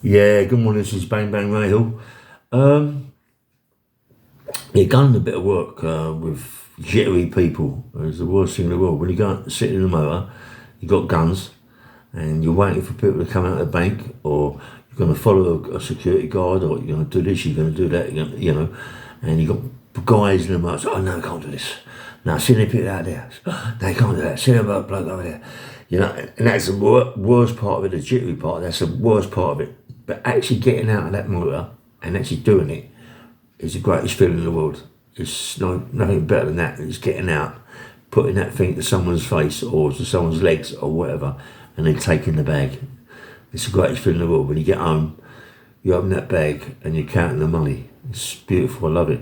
Yeah, good morning, this is Bang Bang Ray Hill. Um, yeah, going a bit of work with jittery people is the worst thing in the world. When you go out sitting in the motor, you got guns and you're waiting for people to come out of the bank, or you're going to follow a security guard, or you're going to do this, you're going to do that, and you got guys in the motor, oh no, I can't do this. No, see them people out there. They can't do that. See them bloke over there. And that's the worst part of it, the jittery part, that's the worst part of it. But actually getting out of that motor and actually doing it is the greatest feeling in the world. It's nothing better than that. It's getting out, putting that thing to someone's face or to someone's legs or whatever, and then taking the bag. It's the greatest feeling in the world. When you get home, you open that bag and you're counting the money. It's beautiful. I love it.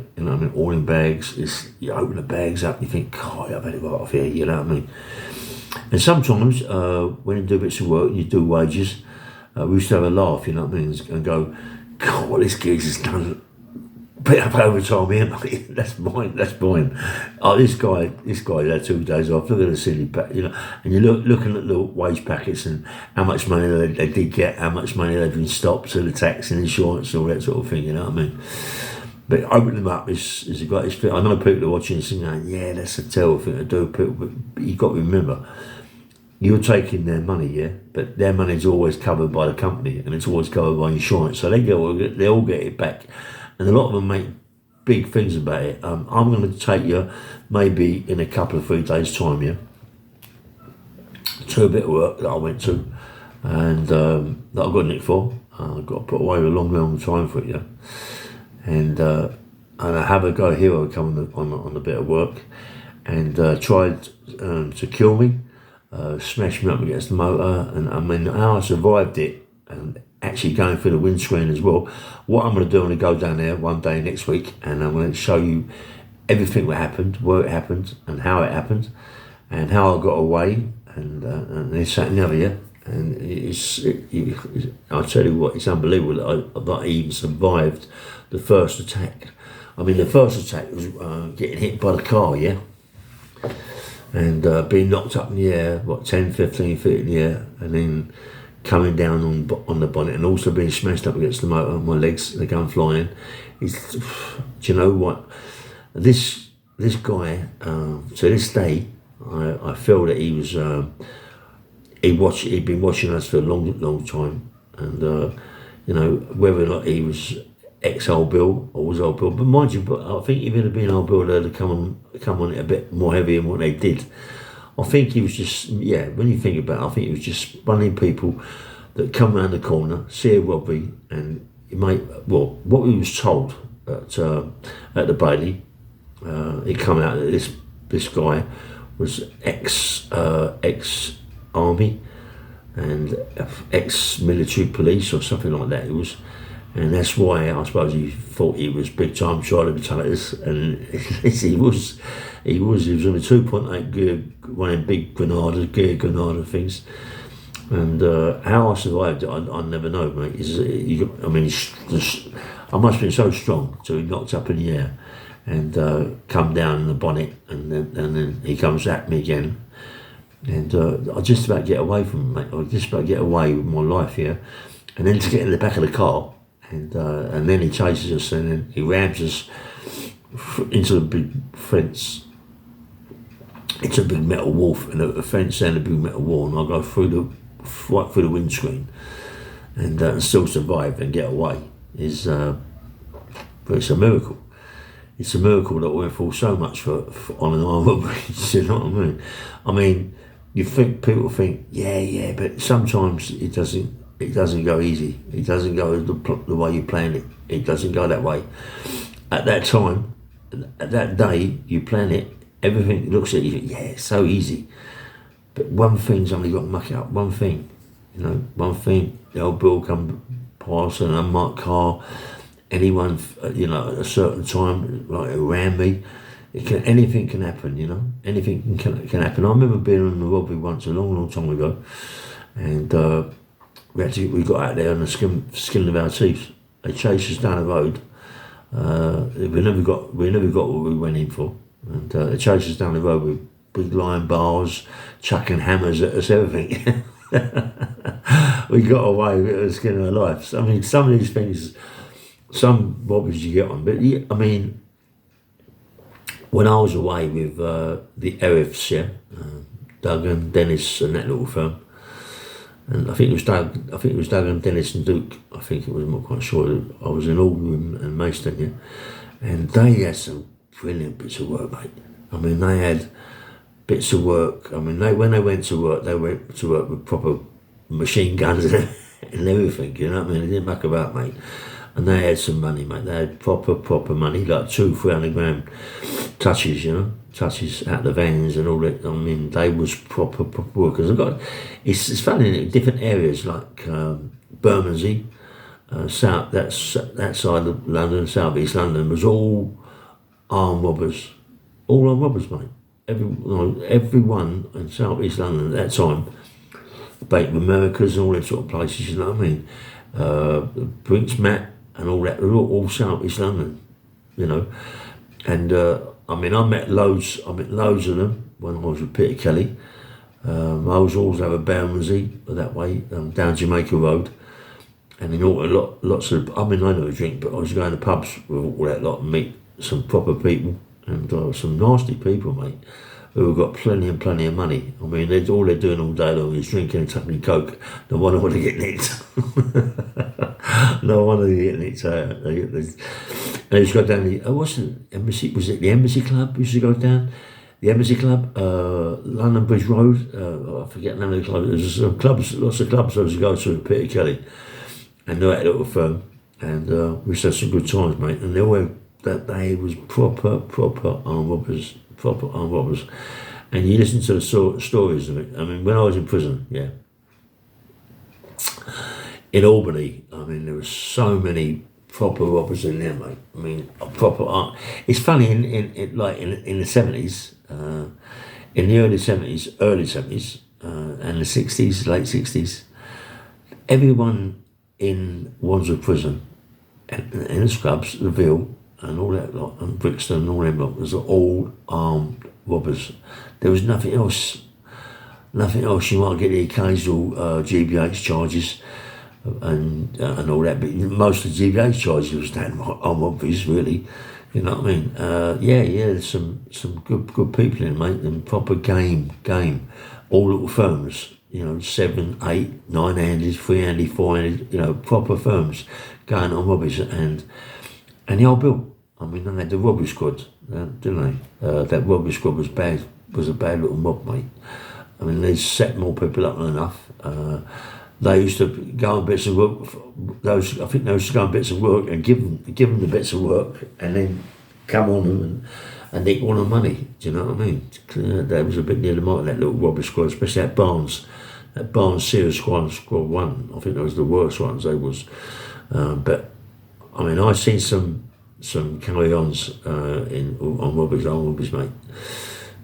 All in bags. You open the bags up, you think, God, I've had it right off here. You know what I mean? And sometimes when you do bits of work, you do wages. We used to have a laugh, you know what I mean, and go, God, what this geez has done. Bit up overtime here, mate. That's mine. Oh, this guy had 2 days off. Look at the silly pack, and you're looking at the wage packets and how much money they did get, how much money they've been stopped, to the tax and insurance, all that sort of thing, you know what I mean? But opening them up is the greatest thing. I know people are watching this and going, yeah, that's a terrible thing to do, people, but you've got to remember, you're taking their money, yeah, but their money's always covered by the company and it's always covered by insurance, so they all get it back, and a lot of them make big things about it. I'm going to take you maybe in a couple of 3 days' time, yeah, to a bit of work that I went to, and that I got nicked for. I've got to put away a long time for it, yeah, and I have a guy here who come on the bit of work, and tried to kill me. Smashed me up against the motor, and I mean how I survived it, and actually going through the windscreen as well. What I'm going to do, I'm going to go down there one day next week, and I'm going to show you everything that happened, where it happened, and how it happened, and how I got away, and this, that, and the other, yeah. And I'll tell you what, it's unbelievable that I even survived the first attack. I mean, the first attack was getting hit by the car, yeah, and being knocked up in the air, 10, 15 feet in the air, and then coming down on the bonnet, and also being smashed up against the motor. My legs, they're going flying. Do you know what? This guy, to this day, I feel that he was, he'd been watching us for a long time, and whether or not he was ex-Old Bill or was Old Bill, but mind you, I think if it had been Old Bill, they'd have come on it a bit more heavy than what they did. I think he was just, when you think about it, I think he was just running people that come around the corner, see a robbery, and what we was told at the Bailey, it come out that this guy was ex-army and ex-military police or something like that. It was. And that's why I suppose he thought he was big time child brutalities, and he was on a 2.8 gear, one of them big gear Granada things. And how I survived it, I never know, mate. I must have been so strong to be knocked up in the air and come down in the bonnet, and then he comes at me again, and I just about get away from him, mate. I just about get away with my life here, and then to get in the back of the car. And then he chases us, and then he rams us into the big fence. It's a big metal wall, and a fence and a big metal wall, and I go right through the windscreen, and still survive and get away. But it's a miracle. It's a miracle that we fall so much on an arm robbery. You know what I mean? I mean, people think, yeah, but sometimes it doesn't. It doesn't go easy. It doesn't go the way you plan it. It doesn't go that way. At that time, at that day, you plan it, everything looks at you, it's so easy. But one thing's only got to muck it up, one thing. One thing, the Old Bill come past an unmarked car, anyone, at a certain time, like around me, anything can happen, anything can happen. I remember being on the robbery once a long time ago, and we got out there on the skin of our teeth. They chased us down the road. We never got what we went in for. And they chased us down the road with big lion bars, chucking hammers at us, everything. We got away with it the skin of our lives. I mean, some of these things, some robberies you get on, but yeah, I mean, when I was away with the Erifs, yeah, Doug and Dennis and that little firm, and I think it was Doug and Dennis and Duke. I think it was. I'm not quite sure. I was in Alderham and Maidstone, yeah, and they had some brilliant bits of work, mate. I mean, they had bits of work. I mean, when they went to work with proper machine guns and everything. You know what I mean? They didn't muck about, mate. And they had some money, mate. They had proper money, like 200-300 grand touches, you know, touches out the vans and all that. I mean, they was proper workers. It's funny in different areas like Bermondsey, south that side of London, South East London was all armed robbers, mate. Everyone in South East London at that time, Bank of Americas and all them sort of places, you know what I mean? Brinks Mat and all that, all South East London, you know. And I mean, I met loads of them when I was with Peter Kelly. I was always over Bermondsey that way, down Jamaica Road. And then lots of, I mean, I never drink, but I was going to pubs with all that lot and meet some proper people and some nasty people, mate, who have got plenty of money. I mean, all they're doing all day long is drinking and taking coke. No wonder when they get nicked. No wonder they get nicked. They used to go down what's the Embassy? Was it the Embassy Club? Used to go down the Embassy Club, London Bridge Road. I forget the name of the club. There's some clubs, lots of clubs I used to go to with Peter Kelly, and they're at a little firm, and we used to have some good times, mate. And they all had, that day was proper armed robbers, and you listen to the stories of it. I mean, when I was in prison, yeah, in Albany, I mean, there were so many proper robbers in there, mate. I mean, it's funny in the 70s, in the early 70s, and the 60s, late 60s, everyone in Wandsworth Prison, in the Scrubs, the Ville, and all that lot, and Brixton and all them lot, was all armed robbers. There was nothing else. You might get the occasional GBH charges and all that, but most of the GBH charges was damn armed robberies, really. You know what I mean? There's some good people in, mate, and proper game. All little firms, you know, 7, 8, 9-handed, 3-handed, 4-handed, you know, proper firms going on robberies and the old Bill. I mean, they had the robbery squad, didn't they? That robbery squad was a bad little mob, mate. I mean, they set more people up than enough. They used to go on bits of work. I think they used to go on bits of work and give them the bits of work, and then come on them and nick all the money. Do you know what I mean? That was a bit near the mark, that little robbery squad, especially that Barnes Series Squad 1. I think that was the worst ones. They was, but I mean, I've seen some carry-ons on robberies, mate.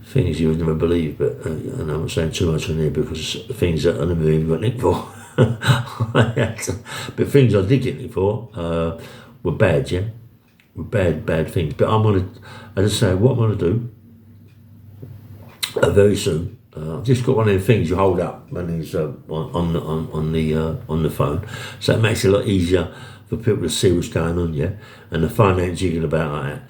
Things you would never believe, but and I'm not saying too much on here because things that I never even got nicked for. But things I did get nicked for were bad, yeah? Were bad things. But as I say, what I'm going to do very soon, I've just got one of the things you hold up when it's on the phone, so it makes it a lot easier for people to see what's going on, yeah? And the phone ain't jiggling about like that.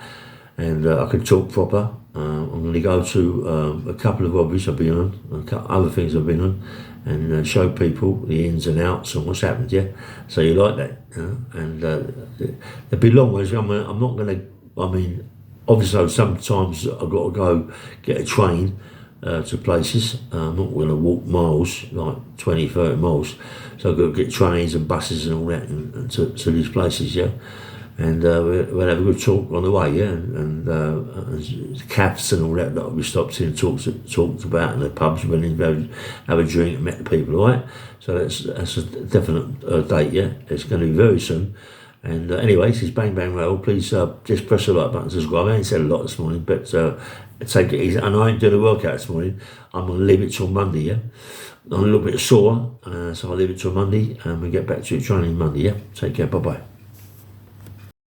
And I can talk proper. I'm going to go to a couple of robberies I've been on, a couple other things I've been on, and show people the ins and outs and what's happened, yeah? So you like that, you know? And there'll be long ways. I'm not going to, I mean, obviously sometimes I've got to go get a train to places. I'm not going to walk miles, like 20, 30 miles. So I've got to get trains and buses and all that and to these places, yeah? And we'll have a good talk on the way, yeah, and cabs and all that we stopped in and talked about in the pubs, went in, have a drink and met the people, all right? So that's a definite date, yeah. It's going to be very soon. And anyway, this is Bang Bang Rail. Please just press the like button, subscribe. I ain't said a lot this morning, but take it easy. And I ain't doing a workout this morning. I'm going to leave it till Monday, yeah. I'm a little bit sore, so I'll leave it till Monday, and we'll get back to it training Monday, yeah. Take care, bye-bye.